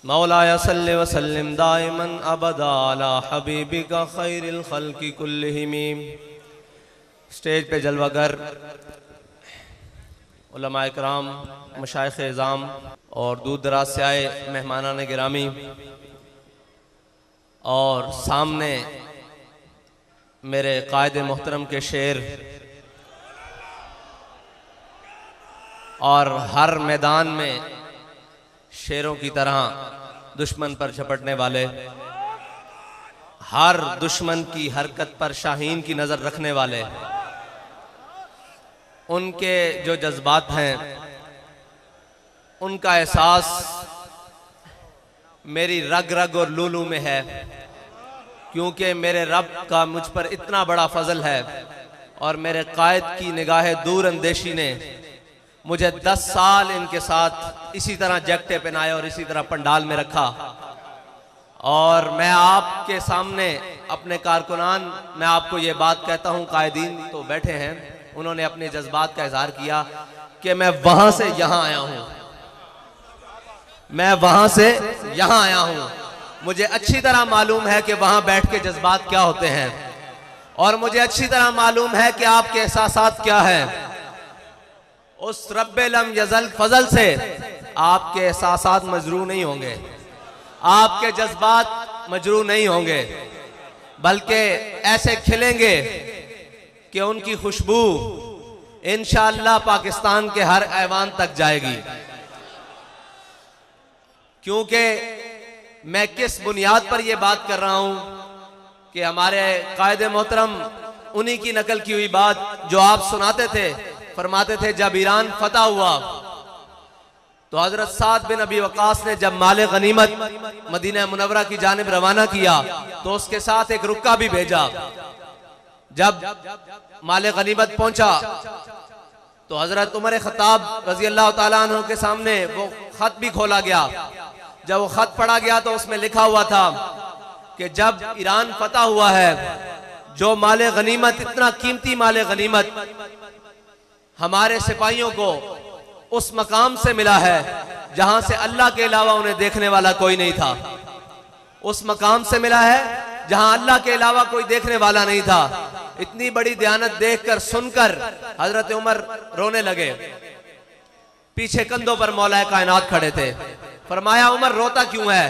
मौलाया सल्लि व सल्लिम दाइमन अबदा अला हबीबिका खैरिल खल्क़ि कुल्लिहिम। स्टेज पे जलवागर उलमाए किराम, मशाइख़ इज़ाम और दूर दराज से आए मेहमानान गिरामी, और सामने मेरे कायद मोहतरम के शेर, और हर मैदान में शेरों की तरह दुश्मन पर झपटने वाले, हर दुश्मन की हरकत पर शाहीन की नज़र रखने वाले, उनके जो जज्बात हैं उनका एहसास मेरी रग रग और लूलू में है, क्योंकि मेरे रब का मुझ पर इतना बड़ा फजल है और मेरे कायद की निगाह दूर अंदेशी ने मुझे 10 साल इनके साथ इसी तरह जैकटे पहनाए और इसी तरह पंडाल में रखा। और मैं आपके सामने अपने कारकुनान, मैं आपको ये बात कहता हूँ, कायदीन तो बैठे हैं, उन्होंने अपने जज्बात का इजहार किया कि मैं वहां से यहां आया हूं, मैं वहां से यहां आया हूं। मुझे अच्छी तरह मालूम है कि वहां बैठ के जज्बात क्या होते हैं, और मुझे अच्छी तरह मालूम है कि आपके एहसासात क्या है। उस रब्बे लम यज़ल फजल से आपके एहसासात मजरू नहीं होंगे, आपके जज्बात मजरू नहीं होंगे, बल्कि ऐसे खिलेंगे कि उनकी खुशबू इंशाअल्लाह पाकिस्तान के हर ऐवान तक जाएगी। क्योंकि मैं किस बुनियाद पर यह बात कर रहा हूं कि हमारे कायदे मोहतरम उन्हीं की नकल की हुई बात जो आप सुनाते थे, फरमाते थे जब ईरान फतह हुआ तो हजरत साद बिन अबी वकास ने जब माले गनीमत मदीना मुनव्वरा की जानिब रवाना किया तो उसके साथ एक रुक्का भी भेजा। जब माले गनीमत पहुंचा तो हजरत उमर खत्ताब रजी अल्लाह ताला अन्हु के सामने वो खत भी खोला गया। जब वो खत पढ़ा गया तो उसमें लिखा हुआ था कि जब ईरान फतह हुआ है, जो माले गनीमत, इतना कीमती माले गनीमत हमारे सिपाहियों को उस मकाम से मिला है जहां से अल्लाह के अलावा उन्हें देखने वाला कोई नहीं था, उस मकाम से मिला है जहां अल्लाह के अलावा कोई देखने वाला नहीं था। इतनी बड़ी दयानत देखकर, सुनकर हजरत उमर रोने लगे। पीछे कंधों पर मौलाए कायनात खड़े थे। फरमाया, उमर रोता क्यों है,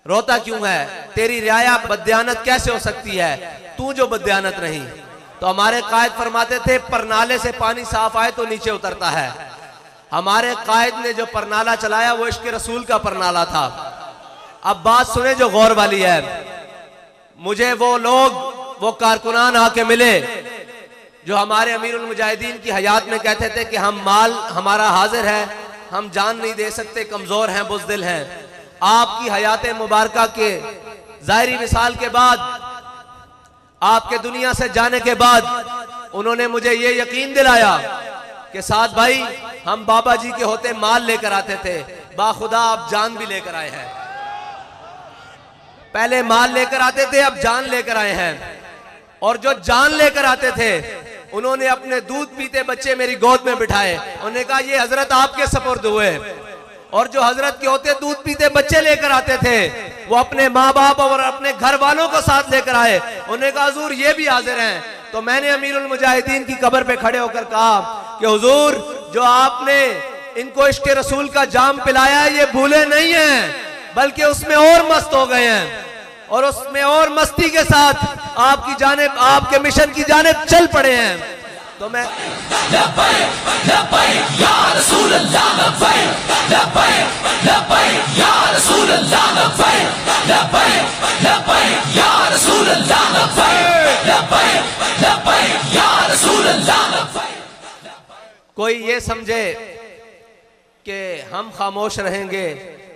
रोता क्यों है? तेरी रियाया बदयानत कैसे हो सकती है, तू जो बदयानत नहीं। तो हमारे कायद फरमाते थे परनाले से पानी साफ आए तो नीचे उतरता है। हमारे कायद ने जो परनाला चलाया वो इश्क रसूल का परनाला था। अब बात सुने जो गौर वाली है। मुझे वो लोग, वो कारकुनान आके मिले जो हमारे अमीरुल मुजाहिदीन की हयात में कहते थे कि हम माल हमारा हाजिर है, हम जान नहीं दे सकते, कमजोर हैं, बुज़दिल हैं। आपकी हयात मुबारका के ज़ाहिरी विसाल के बाद, आपके दुनिया से जाने के बाद उन्होंने मुझे ये यकीन दिलाया कि साद भाई, हम बाबा जी के होते माल लेकर आते थे, बाखुदा आप जान भी लेकर आए हैं। पहले माल लेकर आते थे, अब जान लेकर आए हैं। और जो जान लेकर आते थे उन्होंने अपने दूध पीते बच्चे मेरी गोद में बिठाए। उन्होंने कहा ये हजरत आपके सपुर्द हुए। और जो हजरत के होते दूध पीते बच्चे लेकर आते थे वो अपने माँ बाप और अपने घर वालों को साथ लेकर आए। उन्होंने कहा हुजूर ये भी हाजिर हैं। तो मैंने अमीरुल मुजाहिदीन की कब्र पे खड़े होकर कहा कि हुजूर, जो आपने इनको इश्क रसूल का जाम पिलाया है ये भूले नहीं हैं, बल्कि उसमें और मस्त हो गए हैं, और उसमें और मस्ती के साथ आपकी जानिब, आपके मिशन की जानिब चल पड़े हैं। तो मैं कोई ये समझे कि हम खामोश रहेंगे,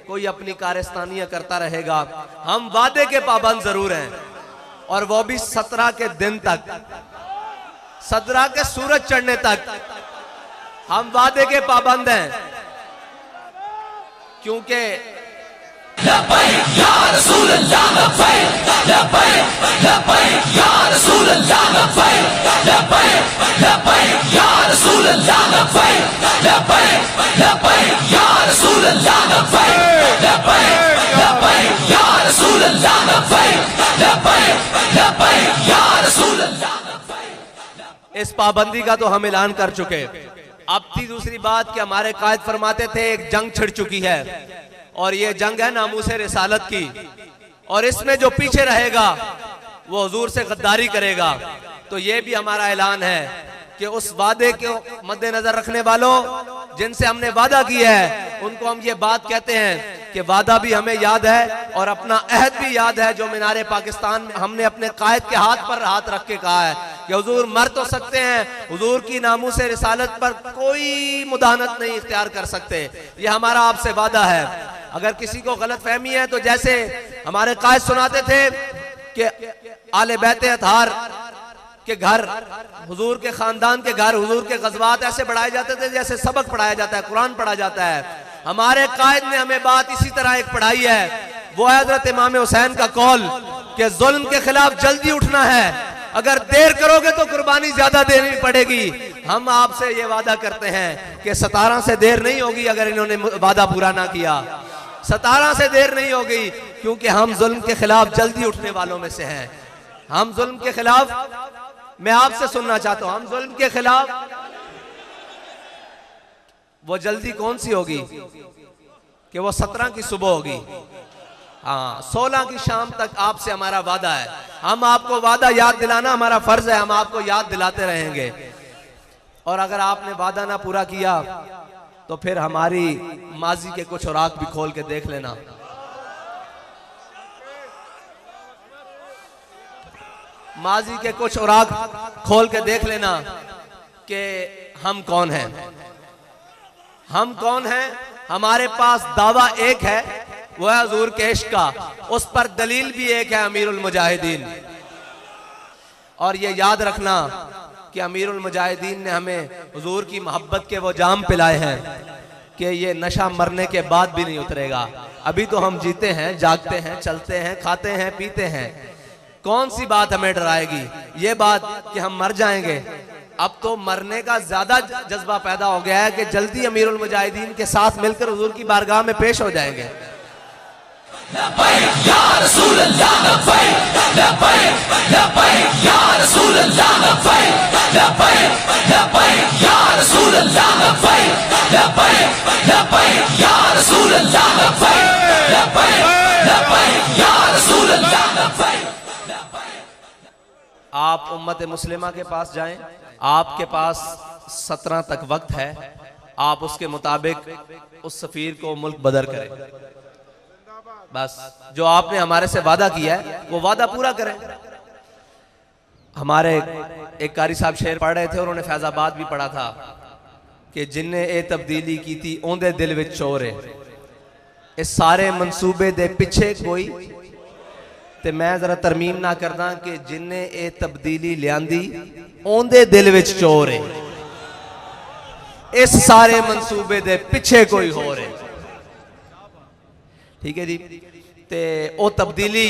कोई अपनी कारस्तानियां करता रहेगा। हम वादे के पाबंद जरूर हैं, और वो भी 17 के दिन तक, 17 के सूरज चढ़ने तक हम वादे के पाबंद हैं। क्योंकि इस पाबंदी का तो हम ऐलान कर चुके। अब थी दूसरी बात कि हमारे कायद फरमाते थे एक जंग छिड़ चुकी है और ये जंग है नामूसे रिसालत की, और इसमें जो पीछे रहेगा वो हुजूर से गद्दारी करेगा। तो ये भी हमारा ऐलान है कि उस वादे को मद्देनजर रखने वालों जिनसे हमने वादा किया है उनको हम ये बात कहते हैं कि वादा भी हमें याद है और अपना अहद भी याद है जो मीनारे पाकिस्तान में हमने अपने कायद के हाथ पर हाथ रख के कहा है कि हुजूर मर तो सकते हैं, हुजूर की नामूसे रिसालत पर कोई मुदाहनत नहीं इख्तियार कर सकते। ये हमारा आपसे वादा है। अगर किसी को गलत फहमी है तो जैसे हमारे कायद सुनाते थे कि आले बैत अतहार के घर, हुजूर के खानदान के घर, हुजूर के गज़वात ऐसे बढ़ाए जाते थे जैसे सबक पढ़ाया जाता है, कुरान पढ़ा जाता है। हमारे कायद ने हमें बात इसी तरह एक पढ़ाई है, वो है हज़रत इमाम हुसैन का कौल कि जुल्म के खिलाफ जल्दी उठना है, अगर देर करोगे तो कुर्बानी ज्यादा देनी पड़ेगी। हम आपसे ये वादा करते हैं कि 17 से देर नहीं होगी अगर इन्होंने वादा पूरा ना किया, 17 से देर नहीं होगी, क्योंकि हम जुल्म के खिलाफ जल्दी उठने वालों में से हैं। हम जुल्म के खिलाफ, मैं आपसे सुनना चाहता हूं, हम जुल्म के खिलाफ, वो जल्दी कौन सी होगी कि वो 17 की सुबह होगी, हाँ 16 की शाम तक आपसे हमारा वादा है। हम आपको वादा याद दिलाना हमारा फर्ज है, हम आपको याद दिलाते रहेंगे। और अगर आपने वादा ना पूरा किया तो फिर हमारी माजी के कुछ औराक भी खोल के देख लेना। माजी के कुछ औराक खोल के देख लेना कि हम कौन हैं, हम कौन हैं। हमारे पास दावा एक है, वो है हुजूर के इश्क का, उस पर दलील भी एक है, अमीरुल मुजाहिदीन। और ये याद रखना कि अमीरुल मुजाहिदीन ने हमें हुजूर की मोहब्बत के वो जाम पिलाए हैं कि ये नशा मरने के बाद भी नहीं उतरेगा। अभी तो हम जीते हैं, जागते हैं, चलते हैं, खाते हैं, पीते हैं, कौन सी बात हमें डराएगी? ये बात कि हम मर जाएंगे। अब तो मरने का ज्यादा जज्बा पैदा हो गया है कि जल्दी अमीरुल मुजाहिदीन के साथ मिलकर हुजूर की बारगाह में पेश हो जाएंगे। आप उम्मत मुस्लिमा के पास जाएं, आपके पास 17 तक वक्त है, आप उसके मुताबिक उस सफीर को मुल्क बदर करें। बस जो आपने हमारे से वादा किया है वो वादा पूरा करें। हमारे एक कारी साहब शेर पढ़ रहे थे, उन्होंने फैजाबाद भी पढ़ा था कि जिन्ने ए तब्दीली की थी ओंदे दिल विच चोर है, इस सारे मंसूबे दे पिछे कोई, ते मैं जरा तरमीम ना करदा कि जिन्ने ए तब्दीली लियांदी ओंदे दिल विच चोर है, इस सारे मंसूबे दे पिछे कोई होर है। ठीक है जी। ते ओ तब्दीली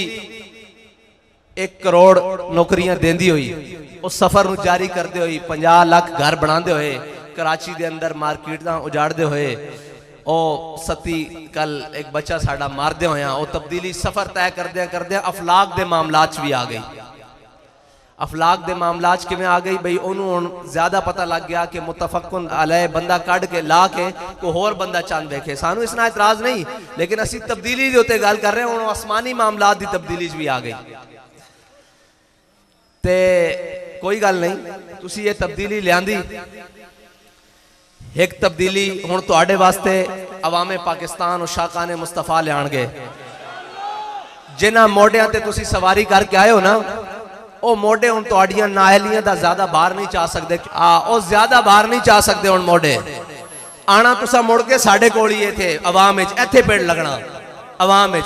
1 करोड़ नौकरियां देंदी हुई, उस सफर नूं जारी करते हुए 50 लाख घर बनाते हुए, कराची दे अंदर मार्केटां उजाड़ते हुए, ओ सती कल एक बच्चा साडा मारदे होया, ओ तब्दीली सफर तय करदे अफलाक दे मामलात भी आ गई। अफलाक दे मामलात किवें आ गई बई, उन्होंने ज्यादा पता लग गया कि मुतफक्कुन अलैह बंदा कढ़ के ला के कोई होर बंदा चंद देखे। सानू इसना इतराज नहीं, लेकिन असी तब्दीली दे उत्ते गल कर रहे हैं, आसमानी मामलात दी तब्दीली भी आ गई। ते कोई गल नहीं, तुसी ये तब्दीली लियांदी। एक तब्दीली हुण तुहाडे वास्ते अवामे पाकिस्तान और शाकाने मुस्तफा लियाणगे। जिन्हां मोढियां ते तुसी सवारी करके आए हो ना, ओ मोढे हुण तुहाडियां नाअहलियां दा ज्यादा बाहर नहीं जा सकदे। ओ ज्यादा बाहर नहीं जा सकदे हुण मोढे। आना तुसा मुड़ के साडे कोल ही इत्थे अवाम विच, इत्थे पेड़ लगना अवाम विच,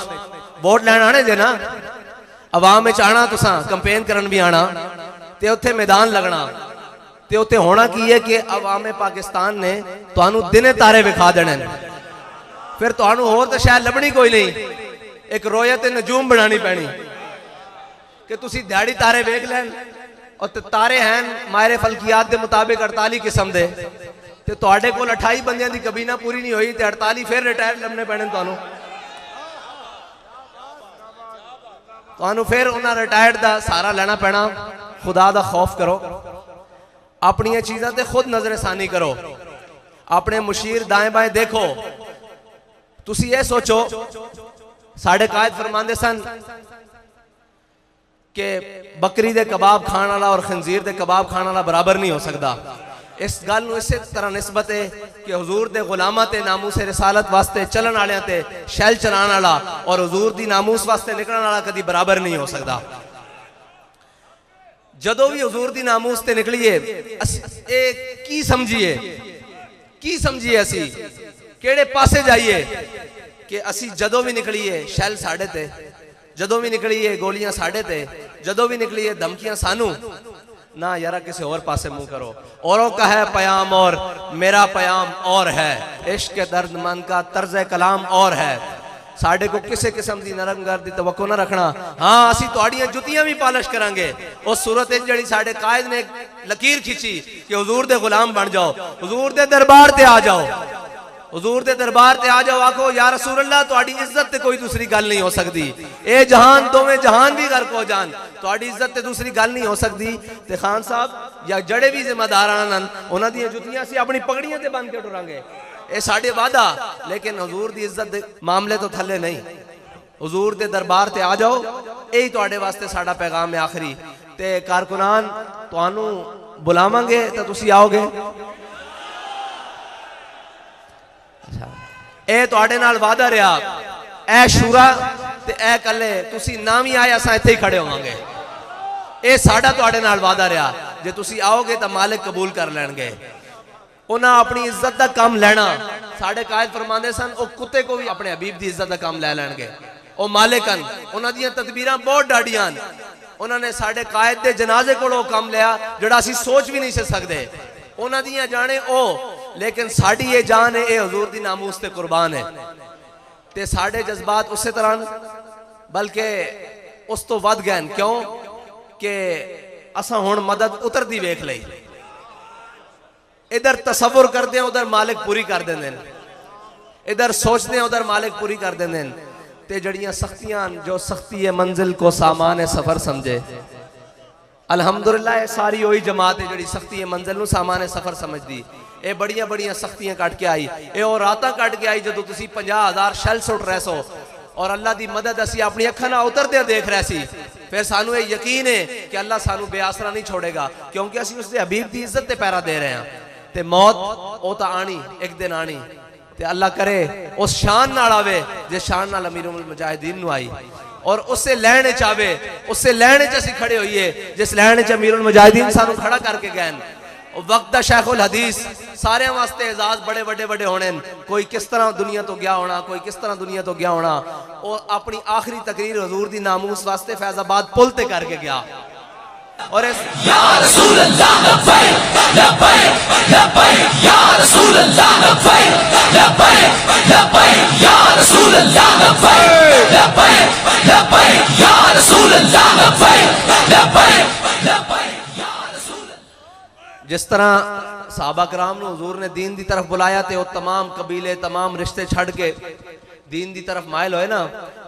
वोट लैण आने जे ना, अवाम विच आना तुसा, कैंपेन करन भी आना, ते उत्थे मैदान लगना। ते उत्थे होना की है कि अवामे पाकिस्तान ने तुहानू दिने तारे विखा देने, फिर तुहानू होर तां शायद लभनी कोई नहीं, एक रोयत नजूम बनानी पैनी कि तुसी दिहाड़ी तारे वेख लैन। और तारे हैं मायरे फलकियात के मुताबिक 48 किस्म दे, ते तुहाडे कोल 28 बंदियां दी कबीना पूरी नहीं हुई, ते 48 फिर रिटायर लभने पैने तुहानू फिर उन्हां रिटायर्ड दा सहारा लेना पैना। खुदा दा खौफ करो। अपनी चीज़ों ते खुद नजरसानी करो, अपने मुशीर दाएं बाएं देखो। तुसी ये सोचो, साढ़े कायद फरमांदे सन कि बकरी दे कबाब खाने वाला और खंजीर दे कबाब खाने वाला बराबर नहीं हो सकता। इस गल नूं इसे तरह निस्बत है कि हुजूर दे गुलामां ते नामूस रिसालत वास्ते चलन वालियां ते शैल चलाने वाला और हुजूर दी नामूस वास्ते निकलने वाला कभी बराबर नहीं हो सकता। जदों भी हुजूर दी नामूस ते निकलिए की समझिए असी केड़े पासे जाइए कि असी जदों भी निकलिए शैल साढ़े ते, जदों भी निकलिए गोलियां साढ़े ते, जदों भी निकलिए धमकियां सानू ना यारा किसी और पासे मुंह करो। औरों का है पयाम और मेरा पयाम और है, इश्क दर्दमंद का तर्ज कलाम और है। साढ़े को किसी किस्म की नरमगर्द की तवक्को ना रखना। हाँ असी तुहाड़ियां जुतियां भी पालिश करांगे। उस सूरत जी साढ़े कायद ने लकीर खिंची कि हुजूर दे गुलाम बन जाओ, हुजूर दे दरबार ते आ जाओ, हुजूर दे दरबार ते आ जाओ। आखो या रसूल अल्लाह तुहाड़ी इज्जत ते कोई दूसरी गल नहीं हो सकती। ए जहान दोवें जहान भी गर्क हो जान, तुहाड़ी इज्जत ते दूसरी गल नहीं हो सकती। ते खान साहब या जड़े भी जिम्मेदार आन उन्हां दी जुतियां असीं अपनी पगड़ियां ते बन के टुरांगे, ये साढ़े वादा। लेकिन हुजूर दी इज्जत मामले तो थले नहीं। हुजूर दे दरबार ते आ जाओ, यही तुहाडे वास्ते साडा पैगाम है आखिरी। ते कारकुनान तुहानू बुलावांगे तो तुसी आओगे। ए तुहाडे नाल वादा रहा, ए शूरा ते ए कल्ले तुसी ना भी आए असां इत्थे ही खड़े होवांगे। ए साडा तुहाडे नाल वादा रहा, जे तुसी आओगे तो मालिक कबूल कर लैणगे। उन्हें अपनी इज्जत का काम लेना। साढ़े कायद फरमाते सन वो कुत्ते को भी अपने हबीब की इज्जत का काम ले लैणगे। वो मालिकन उन्होंने तदबीरां बहुत डाडियां। उन्होंने साढ़े कायद के जनाजे को काम लिया जोड़ा असी सोच भी नहीं सकते। उन्होंने जाने ओ, लेकिन साड़ी ये जान है, ये हुजूर दी नामूस ते कुर्बान है। ते साढ़े जज्बात उस तरह बल्कि उस तो वध गए। क्यों कि असा हुण मदद उतरती वेख लई। इधर तसव्वुर करते हैं उधर मालिक पूरी कर देंगे, इधर सोचते हैं उधर मालिक पूरी कर देंगे। ते जड़ियां सख्तियां जो सख्ती है मंजिल को सामान है सफर समझे। अल्हम्दुलिल्लाह सारी वही जमात है जी सख्ती है मंजिल नूं सामान है सफर समझदी। ये बड़ियां बड़ियां सख्तियां कट के आई, ये और रातां कट के आई जदों तुसीं 50,000 शैल सुट रहे सो और अल्लाह की मदद असी अपनी अखां नाल उतरदे देख रहे सी। फिर सानू ये यकीन है कि अल्लाह सानू बेआसरा नहीं छोड़ेगा, क्योंकि असी उसके हबीब की इज्जत ते पैरा दे रहे हैं। ते मौत वो तो आनी एक दिन आनी। ते अल्लाह करे उस शान नाल आवे जे शान नाल अमीरुल मुजाहिदीन नूं आई, और उससे लैण च आवे, उससे लैण च असीं खड़े होइए जिस लैण च अमीरुल मुजाहिदीन सानू खड़ा करके गए। वक्त दा शेखुल हदीस सारे वास्ते एजाज बड़े बड़े बड़े होने। कोई किस तरह दुनिया तो गया होना, कोई किस तरह दुनिया तो गया होना। और अपनी आखिरी तकरीर हुजूर दी नामूस वास्ते फैजाबाद पुल ते करके गया। और या रसूल अल्लाह लब्बैक लब्बैक लब्बैक या रसूल अल्लाह लब्बैक लब्बैक लब्बैक या रसूल अल्लाह लब्बैक लब्बैक लब्बैक या रसूल अल्लाह लब्बैक लब्बैक लब्बैक या रसूल। जिस तरह सहाबा कराम ने हुजूर ने दीन की तरफ बुलाया थे, वो तमाम कबीले तमाम रिश्ते छड़ के दीन की तरफ मायल होए ना,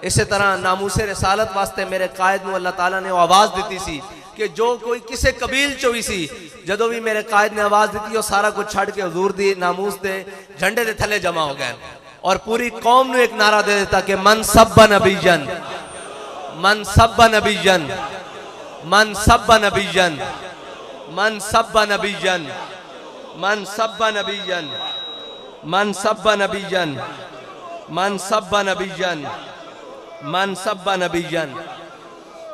इसी तरह नामूसे रिसालत वास्ते मेरे कायद नूं अल्लाह ताला ने आवाज़ दी सी कि जो कोई किसी कबील चो भी सी, जदों भी मेरे कायद ने आवाज़ दी वो सारा कुछ छड़ के हुजूर दी नामूस दे झंडे दे थले जमा हो गए और पूरी कौम नूं एक नारा दे देता कि मन सब्बा नबीजन, मन सब्बा नबीजन, मन सब्बा नबीजन, मन सब्बा नबीजन, मन सब्बा नबीजन, मन सब्बा नबीजन, मन सब्बा नबीजन, मन सब्बा नबीजन।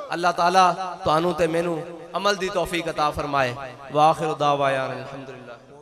अल्लाह ताला तुहानू ते मैनू अमल दी तौफीक अता फरमाए। व आखिर दावा अल्हम्दुलिल्लाह।